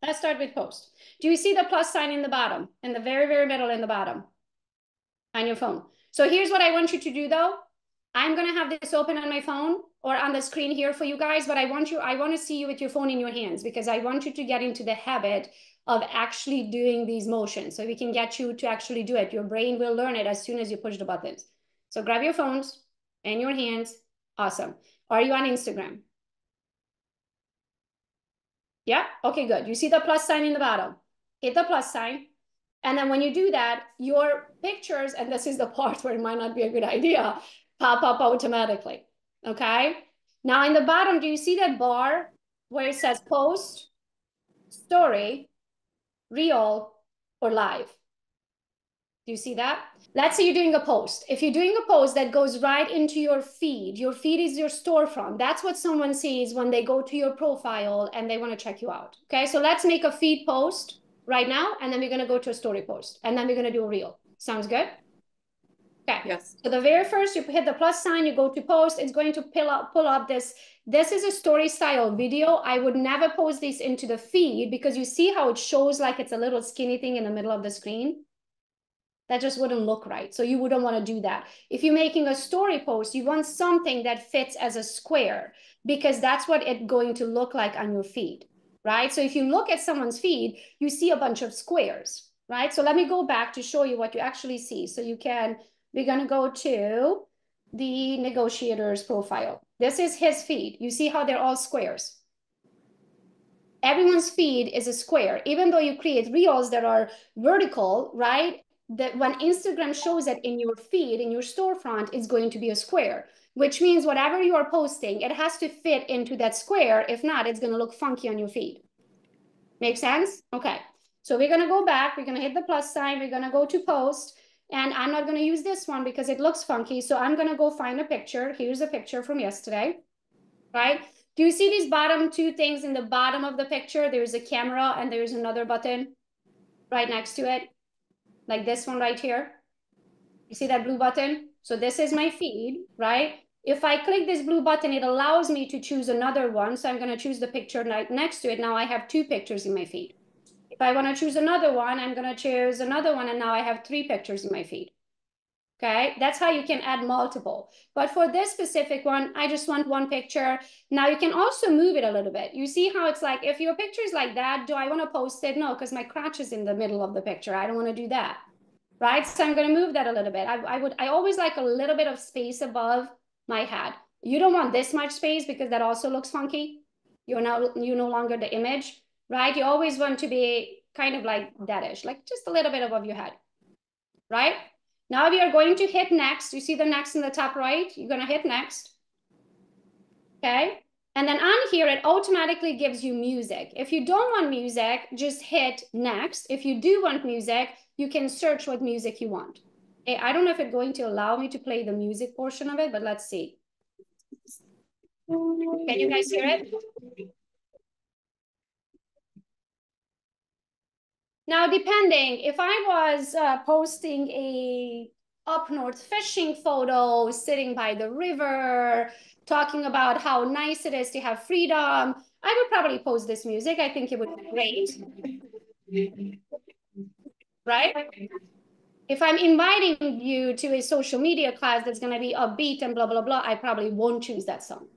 Let's start with post. Do you see the plus sign in the bottom, in the very, very middle in the bottom on your phone? So here's what I want you to do though. I'm going to have this open on my phone or on the screen here for you guys, but I want to see you with your phone in your hands because I want you to get into the habit of actually doing these motions. So we can get you to actually do it. Your brain will learn it as soon as you push the buttons. So grab your phones and your hands. Awesome. Are you on Instagram? Yeah. Okay, good. You see the plus sign in the bottom. Hit the plus sign. And then when you do that, your pictures, and this is the part where it might not be a good idea, pop up automatically. Okay. Now in the bottom, do you see that bar where it says post, story, reel, or live? Do you see that? Let's say you're doing a post. If you're doing a post that goes right into your feed is your storefront. That's what someone sees when they go to your profile and they want to check you out. Okay, so let's make a feed post right now, and then we're going to go to a story post, and then we're going to do a reel. Sounds good? Okay. Yes. So the very first, you hit the plus sign, you go to post. It's going to pull up this. This is a story style video. I would never post this into the feed because you see how it shows like it's a little skinny thing in the middle of the screen. That just wouldn't look right. So you wouldn't want to do that. If you're making a story post, you want something that fits as a square because that's what it's going to look like on your feed, right? So if you look at someone's feed, you see a bunch of squares, right? So let me go back to show you what you actually see. So we're going to go to the negotiator's profile. This is his feed. You see how they're all squares. Everyone's feed is a square. Even though you create reels that are vertical, right? That when Instagram shows it in your feed, in your storefront, it's going to be a square, which means whatever you are posting, it has to fit into that square. If not, it's going to look funky on your feed. Make sense? Okay. So we're going to go back. We're going to hit the plus sign. We're going to go to post. And I'm not going to use this one because it looks funky. So I'm going to go find a picture. Here's a picture from yesterday, right? Do you see these bottom two things in the bottom of the picture? There's a camera and there's another button right next to it. Like this one right here. You see that blue button? So this is my feed, right? If I click this blue button, it allows me to choose another one. So I'm going to choose the picture right next to it. Now I have 2 pictures in my feed. If I want to choose another one, I'm going to choose another one. And now I have 3 pictures in my feed. Okay, that's how you can add multiple. But for this specific one, I just want 1 picture. Now you can also move it a little bit. You see how it's like, if your picture is like that, do I want to post it? No, because my crotch is in the middle of the picture. I don't want to do that. Right? So I'm going to move that a little bit. I always like a little bit of space above my head. You don't want this much space because that also looks funky. You no longer the image, right? You always want to be kind of like that-ish, like just a little bit above your head, right? Now we are going to hit next. You see the next in the top right? You're going to hit next. Okay. And then on here, it automatically gives you music. If you don't want music, just hit next. If you do want music, you can search what music you want. Okay, I don't know if it's going to allow me to play the music portion of it, but let's see. Can you guys hear it? Now, depending, if I was posting a up north fishing photo, sitting by the river, talking about how nice it is to have freedom, I would probably post this music. I think it would be great. Right? If I'm inviting you to a social media class that's going to be upbeat and blah, blah, blah, I probably won't choose that song.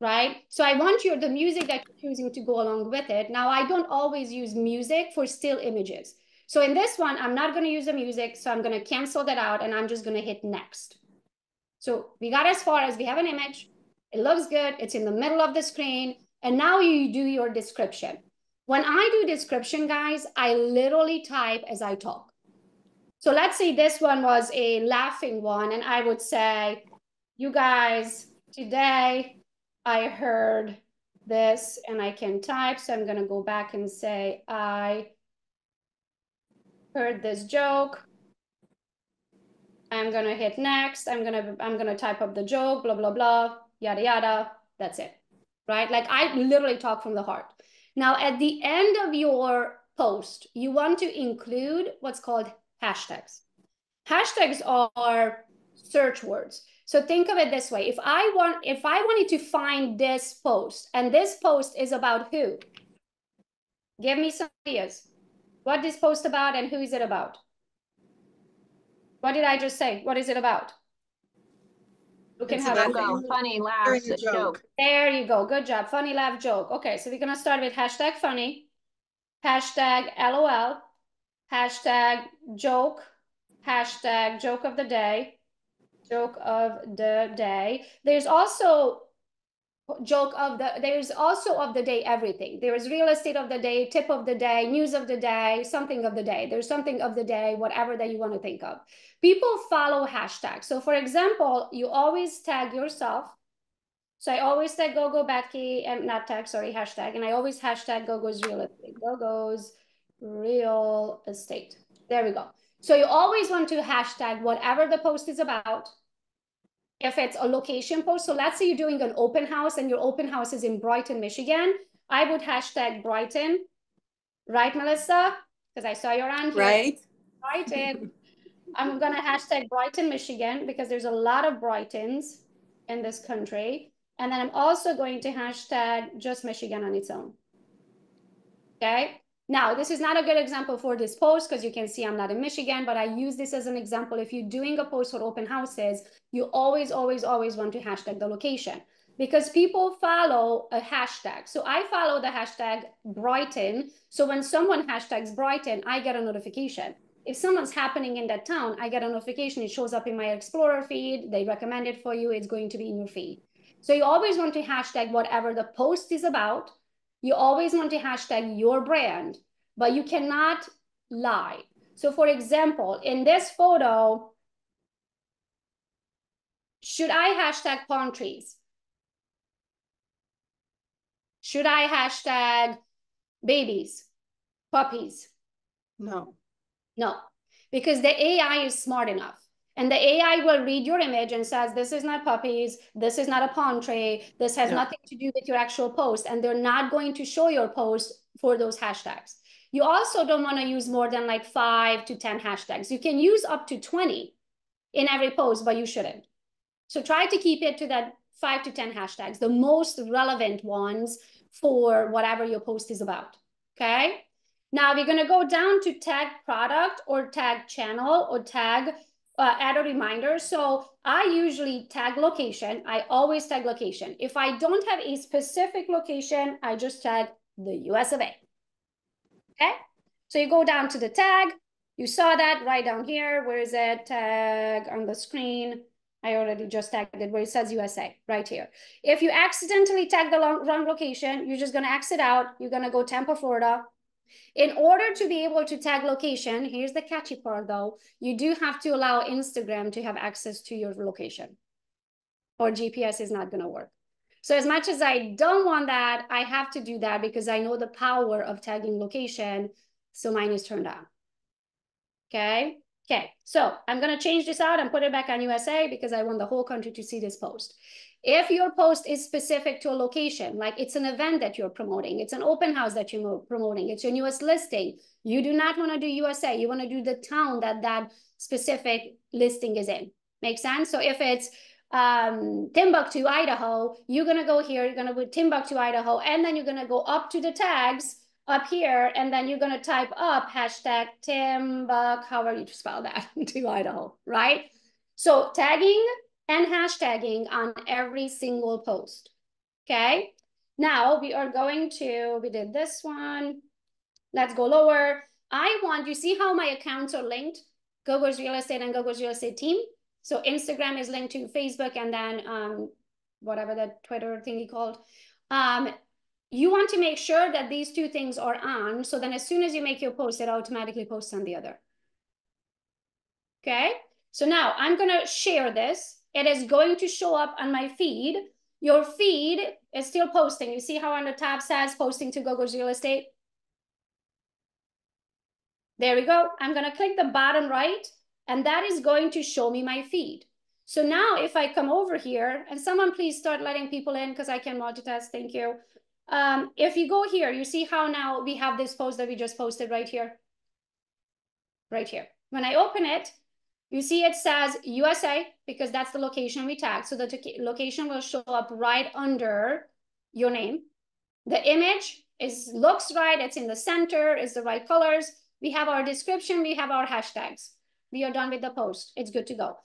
Right? So I want the music that you're choosing to go along with it. Now, I don't always use music for still images. So in this one, I'm not going to use the music. So I'm going to cancel that out and I'm just going to hit next. So we got as far as we have an image. It looks good. It's in the middle of the screen. And now you do your description. When I do description, guys, I literally type as I talk. So let's say this one was a laughing one. And I would say, you guys, today I heard this and I can type. So I'm going to go back and say, I heard this joke. I'm going to hit next. I'm going to type up the joke, blah, blah, blah, yada, yada. That's it, right? Like I literally talk from the heart. Now, at the end of your post, you want to include what's called hashtags. Hashtags are search words. So think of it this way. If I wanted to find this post, and this post is about who? Give me some ideas. What is post about and who is it about? What did I just say? What is it about? Who can help? Go. Funny laughs, joke. There you go. Good job. Funny laugh joke. Okay, so we're gonna start with hashtag funny, hashtag LOL, hashtag joke, hashtag joke of the day, joke of the day. There's also of the day everything. There is real estate of the day, tip of the day, news of the day, something of the day. There's something of the day, whatever that you want to think of. People follow hashtags. So for example, you always tag yourself. So I always tag Gogo Bethke and not tag, sorry, hashtag. And I always hashtag Gogo's real estate. Gogo's real estate. There we go. So you always want to hashtag whatever the post is about. If it's a location post, so let's say you're doing an open house and your open house is in Brighton, Michigan, I would hashtag Brighton, right, Melissa? Because I saw you're on here. Right. Brighton. I'm gonna hashtag Brighton, Michigan, because there's a lot of Brightons in this country. And then I'm also going to hashtag just Michigan on its own. Okay. Now, this is not a good example for this post because you can see I'm not in Michigan, but I use this as an example. If you're doing a post for open houses, you always want to hashtag the location because people follow a hashtag. So I follow the hashtag Brighton. So when someone hashtags Brighton, I get a notification. If someone's happening in that town, I get a notification. It shows up in my Explorer feed. They recommend it for you. It's going to be in your feed. So you always want to hashtag whatever the post is about. You always want to hashtag your brand, but you cannot lie. So for example, in this photo, should I hashtag palm trees? Should I hashtag babies, puppies? No. No, because the AI is smart enough. And the AI will read your image and says, this is not puppies, this is not a palm tree, this has nothing to do with your actual post. And they're not going to show your post for those hashtags. You also don't want to use more than like 5 to 10 hashtags. You can use up to 20 in every post, but you shouldn't. So try to keep it to that 5 to 10 hashtags, the most relevant ones for whatever your post is about, okay? Now we're gonna go down to tag product or tag channel or tag add a reminder. So I usually tag location. I always tag location. If I don't have a specific location, I just tag the US of A. Okay. So you go down to the tag. You saw that right down here. Where is it? Tag on the screen. I already just tagged it where it says USA right here. If you accidentally tag the wrong location, you're just going to exit out. You're going to go Tampa, Florida. In order to be able to tag location, here's the catchy part though, you do have to allow Instagram to have access to your location or GPS is not going to work. So as much as I don't want that, I have to do that because I know the power of tagging location. So mine is turned on. Okay. Okay. So I'm going to change this out and put it back on USA because I want the whole country to see this post. If your post is specific to a location, like it's an event that you're promoting, it's an open house that you're promoting, it's your newest listing, you do not want to do USA. You want to do the town that that specific listing is in. Make sense? So if it's Timbuktu, Idaho, you're going to go here, you're going to put Timbuktu, Idaho, and then you're going to go up to the tags up here, and then you're going to type up hashtag Timbuk, however you spell that, to Idaho, right? So tagging and hashtagging on every single post, okay? Now we are going to, we did this one. Let's go lower. You see how my accounts are linked? Gogo's Real Estate and Gogo's Real Estate Team. So Instagram is linked to Facebook and then whatever that Twitter thingy called. You want to make sure that these two things are on. So then as soon as you make your post, it automatically posts on the other. Okay. So now I'm going to share this. It is going to show up on my feed. Your feed is still posting. You see how on the tab says posting to Gogo's Real Estate? There we go. I'm going to click the bottom right, and that is going to show me my feed. So now if I come over here, and someone please start letting people in because I can multitask. Thank you. If you go here, you see how now we have this post that we just posted right here. Right here. When I open it, you see it says USA because that's the location we tagged. So the location will show up right under your name. The image It looks right, it's in the center, it's the right colors. We have our description, we have our hashtags. We are done with the post. It's good to go.